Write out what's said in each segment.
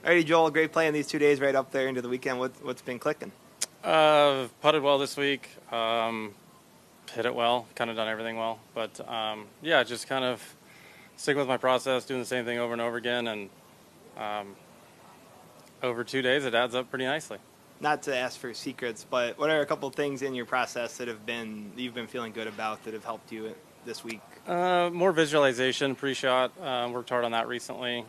Alrighty, Joel, great playing these 2 days right up there into the weekend. What's been clicking? Putted well this week. Hit it well. Kind of done everything well. But yeah, just kind of sticking with my process, doing the same thing over and over again, and over 2 days it adds up pretty nicely. Not to ask for secrets, but what are a couple things in your process that you've been feeling good about that have helped you this week? More visualization, pre-shot. Worked hard on that recently.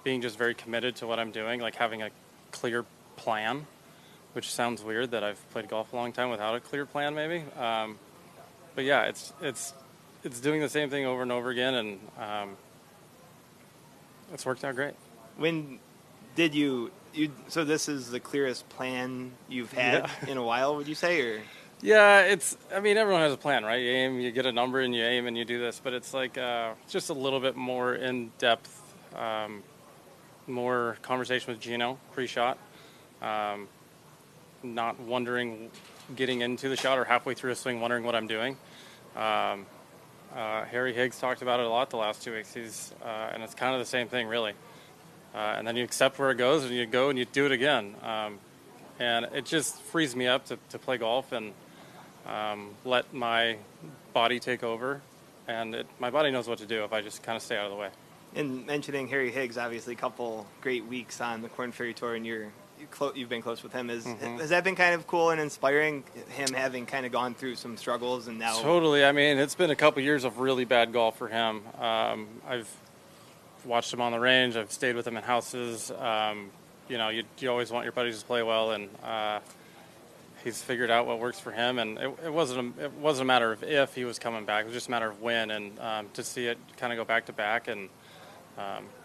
Being just very committed to what I'm doing, like having a clear plan, which sounds weird that I've played golf a long time without a clear plan, maybe. But yeah, it's doing the same thing over and over again, and it's worked out great. When did you so this is the clearest plan you've had in a while, would you say? Or yeah, I mean, everyone has a plan, right? You aim, you get a number, and you aim, and you do this. But it's like just a little bit more in-depth, more conversation with Gino pre-shot. Not wondering, getting into the shot or halfway through a swing, wondering what I'm doing. Harry Higgs talked about it a lot the last 2 weeks. And it's kind of the same thing, really. And then you accept where it goes, and you go and you do it again. And it just frees me up to play golf and let my body take over. And my body knows what to do if I just kind of stay out of the way. And mentioning Harry Higgs, obviously a couple great weeks on the Korn Ferry Tour, and you've been close with him. Has that been kind of cool and inspiring, him having kind of gone through some struggles and now? Totally. I mean, it's been a couple years of really bad golf for him. I've watched him on the range. I've stayed with him in houses. You always want your buddies to play well, and he's figured out what works for him. And it wasn't a matter of if he was coming back. It was just a matter of when. And to see it kind of go back to back, and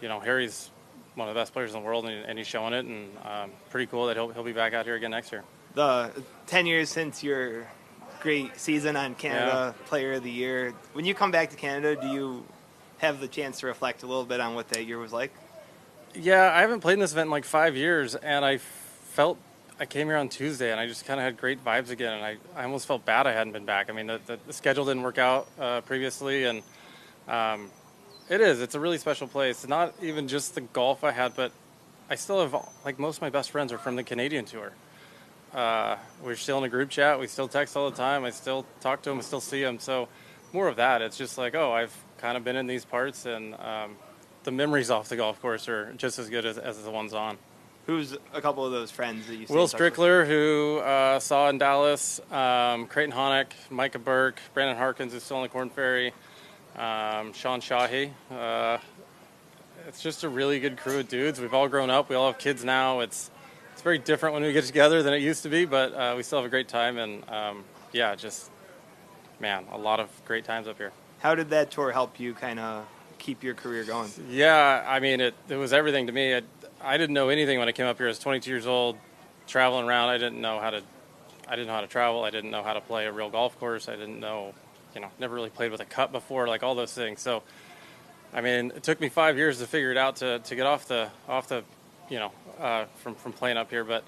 Harry's one of the best players in the world, and he's showing it. And pretty cool that he'll be back out here again next year. The 10 years since your great season on Canada Player of the Year, when you come back to Canada, do you have the chance to reflect a little bit on what that year was like? Yeah, I haven't played in this event in like 5 years, and I came here on Tuesday, and I just kind of had great vibes again, and I almost felt bad I hadn't been back. I mean, the schedule didn't work out previously, and it's a really special place. Not even just the golf I had, but I still have, like, most of my best friends are from the Canadian Tour. We're still in a group chat. We still text all the time. I still talk to them. I still see them. So more of that. It's just like, I've kind of been in these parts, and the memories off the golf course are just as good as the ones on. Who's a couple of those friends that you Will Strickler, who saw in Dallas, Creighton Honick, Micah Burke, Brandon Harkins, who's still on the Korn Ferry, Sean Shahi. It's just a really good crew of dudes. We've all grown up. We all have kids now. It's very different when we get together than it used to be, but we still have a great time. And, a lot of great times up here. How did that tour help you kind of keep your career going? Yeah, I mean, it was everything to me. I didn't know anything when I came up here. I was 22 years old, traveling around. I didn't know how to travel. I didn't know how to play a real golf course. I didn't know, never really played with a cup before, like all those things. So, I mean, it took me 5 years to figure it out to get off the from playing up here. But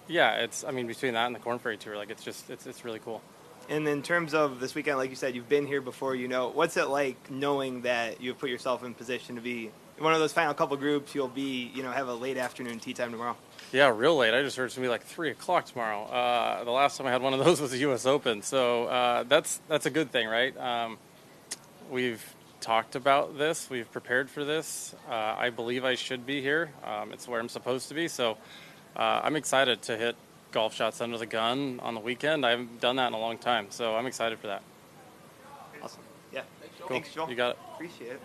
between that and the Korn Ferry Tour, like it's really cool. And in terms of this weekend, like you said, you've been here before. What's it like knowing that you've put yourself in position to be in one of those final couple groups? You'll be, have a late afternoon tee time tomorrow. Yeah, real late. I just heard it's gonna be like 3 o'clock tomorrow. The last time I had one of those was the U.S. Open, so that's a good thing, right? We've talked about this. We've prepared for this. I believe I should be here. It's where I'm supposed to be. So I'm excited to hit golf shots under the gun on the weekend. I haven't done that in a long time, so I'm excited for that. Awesome. Yeah. Cool. Thanks, Joel. You got it. Appreciate it.